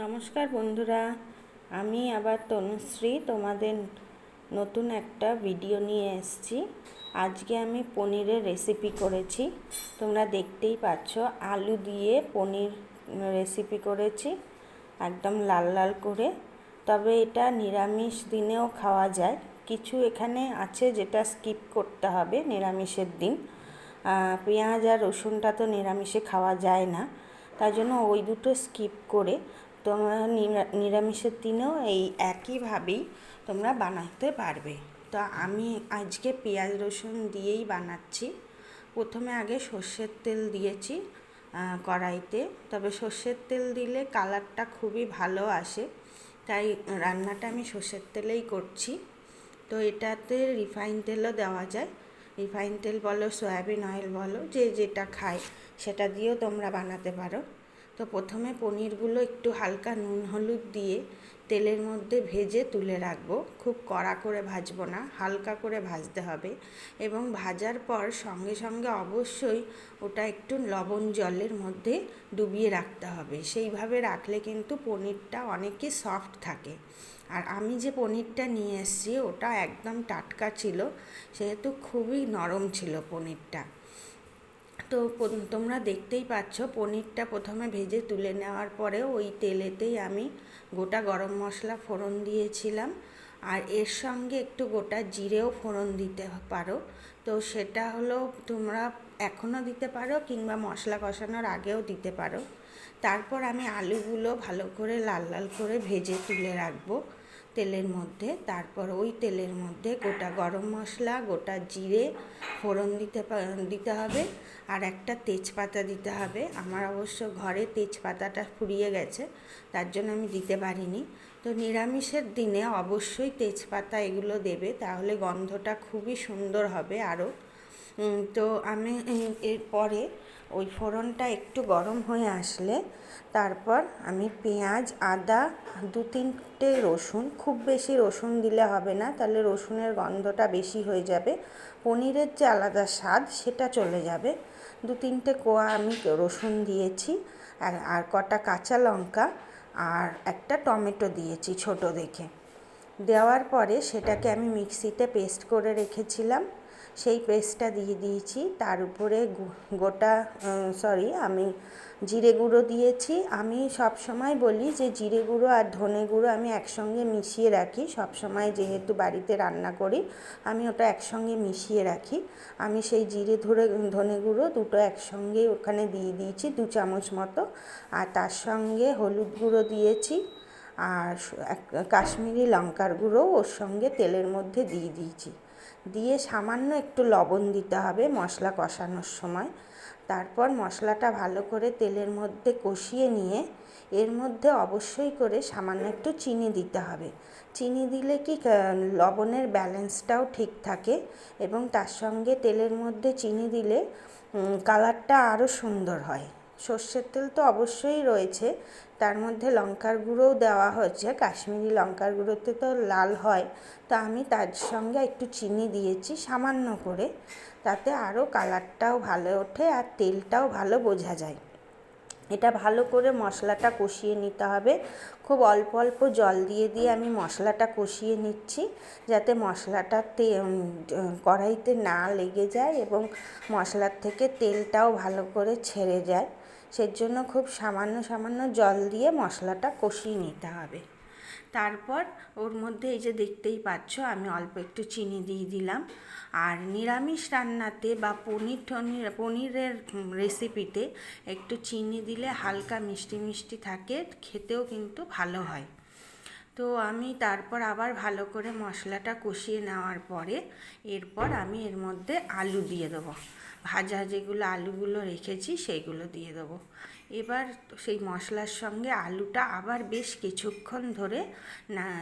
নমস্কার বন্ধুরা, আমি আবার তনুশ্রী তোমাদের নতুন একটা ভিডিও নিয়ে এসেছি। আজকে আমি পনিরের রেসিপি করেছি, তোমরা দেখতেই পাচ্ছ। আলু দিয়ে পনির রেসিপি করেছি, একদম লাল লাল করে। তবে এটা নিরামিষ দিনেও খাওয়া যায়। কিছু এখানে আছে যেটা স্কিপ করতে হবে নিরামিষের দিন। পেঁয়াজ আর রসুনটা তো নিরামিষে খাওয়া যায় না, তাই জন্য ওই দুটো স্কিপ করে তোমরা নিরামিষের দিনেও এই একইভাবেই তোমরা বানাতে পারবে। তো আমি আজকে পেঁয়াজ রসুন দিয়েই বানাচ্ছি। প্রথমে আগে সর্ষের তেল দিয়েছি কড়াইতে, তবে সর্ষের তেল দিলে কালারটা খুবই ভালো আসে, তাই রান্নাটা আমি সর্ষের তেলেই করছি। তো এটাতে রিফাইন তেলও দেওয়া যায়, রিফাইন তেল বলো, সয়াবিন অয়েল বলো, যে যেটা খায় সেটা দিয়েও তোমরা বানাতে পারো। তো প্রথমে পনিরগুলো একটু হালকা নুন হলুদ দিয়ে তেলের মধ্যে ভেজে তুলে রাখবো। খুব কড়া করে ভাজবো না, হালকা করে ভাজতে হবে। এবং ভাজার পর সঙ্গে সঙ্গে অবশ্যই ওটা একটু লবণ জলের মধ্যে ডুবিয়ে রাখতে হবে। সেইভাবে রাখলে কিন্তু পনিরটা অনেকই সফট থাকে। আর আমি যে পনিরটা নিয়ে এসেছি ওটা একদম টাটকা ছিল, সেহেতু খুবই নরম ছিল পনিরটা। তো তোমরা দেখতেই পাচ্ছ, পনিরটা প্রথমে ভেজে তুলে নেওয়ার পরে ওই তেলেতেই আমি গোটা গরম মশলা ফোড়ন দিয়েছিলাম, আর এর সঙ্গে একটু গোটা জিরেও ফোড়ন দিতে পারো। তো সেটা হলো তোমরা এখনও দিতে পারো কিংবা মশলা কষানোর আগেও দিতে পারো। তারপর আমি আলুগুলো ভালো করে লাল লাল করে ভেজে তুলে রাখবো তেলের মধ্যে। তারপর ওই তেলের মধ্যে গোটা গরম মশলা, গোটা জিরে ফোড়ন দিতে হবে, আর একটা তেজপাতা দিতে হবে। আমার অবশ্য ঘরে তেজপাতাটা ফুরিয়ে গেছে, তার জন্য আমি দিতে পারিনি। তো নিরামিষের দিনে অবশ্যই তেজপাতা এগুলো দেবে, তাহলে গন্ধটা খুবই সুন্দর হবে আরও। তো আমি এরপরে ওই ফোড়নটা একটু গরম হয়ে আসলে তারপর আমি পেঁয়াজ, আদা, 2-3টে রসুন, খুব বেশি রসুন দিলে হবে না, তাহলে রসুনের গন্ধটা বেশি হয়ে যাবে, পনিরের যে আলাদা স্বাদ সেটা চলে যাবে। 2-3টে কোয়া আমি রসুন দিয়েছি, আর কটা কাঁচা লঙ্কা আর একটা টমেটো দিয়েছি ছোট দেখে। দেওয়ার পরে সেটাকে আমি মিক্সিতে পেস্ট করে রেখেছিলাম, সেই পেস্টটা দিয়ে দিয়েছি। তার উপরে আমি জিরে গুঁড়ো দিয়েছি। আমি সব সময় বলি যে জিরে গুঁড়ো আর ধনে গুঁড়ো আমি একসঙ্গে মিশিয়ে রাখি। সব সময় যেহেতু বাড়িতে রান্না করি, আমি ওটা একসঙ্গে মিশিয়ে রাখি। আমি সেই ধনে গুঁড়ো দুটো একসঙ্গে ওখানে দিয়ে দিয়েছি, 2 চামচ মতো। আর তার সঙ্গে হলুদ গুঁড়ো দিয়েছি, আর কাশ্মীরি লঙ্কার গুঁড়ো ওর সঙ্গে তেলের মধ্যে দিয়ে দিয়েছি। দিয়ে সামান্য একটু লবণ দিতে হবে মশলা কষানোর সময়। তারপর মশলাটা ভালো করে তেলের মধ্যে কষিয়ে নিয়ে এর মধ্যে অবশ্যই করে সামান্য একটু চিনি দিতে হবে। চিনি দিলে কি লবণের ব্যালেন্সটাও ঠিক থাকে, এবং তার সঙ্গে তেলের মধ্যে চিনি দিলে কালারটা আরও সুন্দর হয়। সর্ষের তেল তো অবশ্যই রয়েছে, তার মধ্যে লঙ্কার গুঁড়োও দেওয়া হচ্ছে, কাশ্মীরি লঙ্কার গুঁড়োতে তো লাল হয়। তো আমি তার সঙ্গে একটু চিনি দিয়েছি সামান্য করে, তাতে আরও কালারটাও ভালো ওঠে আর তেলটাও ভালো বোঝা যায়। এটা ভালো করে মশলাটা কষিয়ে নিতে হবে। খুব অল্প অল্প জল দিয়ে দিয়ে আমি মশলাটা কষিয়ে নিচ্ছি, যাতে মশলাটা কড়াইতে না লেগে যায় এবং মশলার থেকে তেলটাও ভালো করে ছেড়ে যায়। সেজন্য খুব সামান্য সামান্য জল দিয়ে মশলাটা কষিয়ে নিতে হবে। তারপর ওর মধ্যে এই যে দেখতেই পাচ্ছ আমি অল্প একটু চিনি দিয়ে দিলাম। আর নিরামিষ রান্নাতে বা পনিরের রেসিপিতে একটু চিনি দিলে হালকা মিষ্টি মিষ্টি থাকে, খেতেও কিন্তু ভালো হয়। তো আমি তারপর আবার ভালো করে মশলাটা কষিয়ে নেওয়ার পরে এরপর আমি এর মধ্যে আলু দিয়ে দেবো। ভাজা যেগুলো আলুগুলো রেখেছি সেইগুলো দিয়ে দেবো। এবার সেই মশলার সঙ্গে আলুটা আবার বেশ কিছুক্ষণ ধরে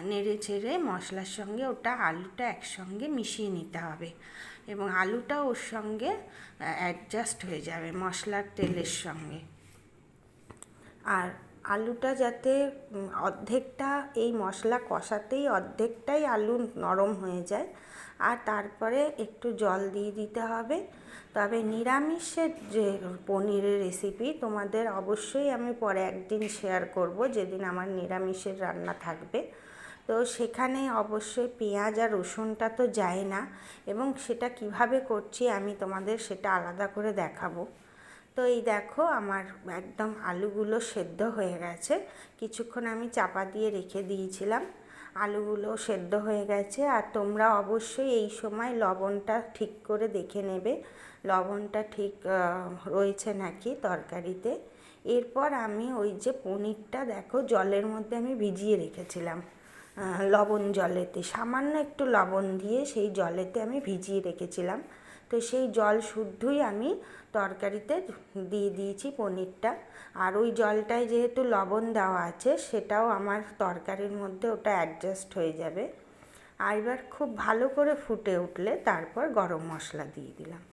নেড়ে চেড়ে মশলার সঙ্গে আলুটা একসঙ্গে মিশিয়ে নিতে হবে, এবং আলুটা ওর সঙ্গে অ্যাডজাস্ট হয়ে যাবে মশলার তেলের সঙ্গে। আর আলুটা যাতে অর্ধেকটা এই মশলা কষাতেই অর্ধেকটাই আলু নরম হয়ে যায়, আর তারপরে একটু জল দিয়ে দিতে হবে। তবে নিরামিষের যে পনিরের রেসিপি তোমাদের অবশ্যই আমি পরে একদিন শেয়ার করব, যেদিন আমার নিরামিষের রান্না থাকবে। তো সেখানে অবশ্যই পেঁয়াজ আর রসুনটা তো যায় না, এবং সেটা কিভাবে করছি আমি তোমাদের সেটা আলাদা করে দেখাবো। তো এই দেখো আমার একদম আলুগুলো সেদ্ধ হয়ে গেছে, কিছুক্ষণ আমি চাপা দিয়ে রেখে দিয়েছিলাম, আলুগুলো সেদ্ধ হয়ে গেছে। আর তোমরা অবশ্যই এই সময় লবণটা ঠিক করে দেখে নেবে, লবণটা ঠিক রয়েছে নাকি তরকারিতে। এরপর আমি ওই যে পনিরটা দেখো জলের মধ্যে আমি ভিজিয়ে রেখেছিলাম, লবণ জলেতে সামান্য একটু লবণ দিয়ে সেই জলেতে আমি ভিজিয়ে রেখেছিলাম। তো সেই জল শুদ্ধই আমি তরকারিতে দিয়ে দিয়েছি পনিরটা। আর ওই জলটায় যেহেতু লবণ দেওয়া আছে, সেটাও আমার তরকারির মধ্যে ওটা অ্যাডজাস্ট হয়ে যাবে। আর এবার খুব ভালো করে ফুটে উঠলে তারপর গরম মশলা দিয়ে দিলাম।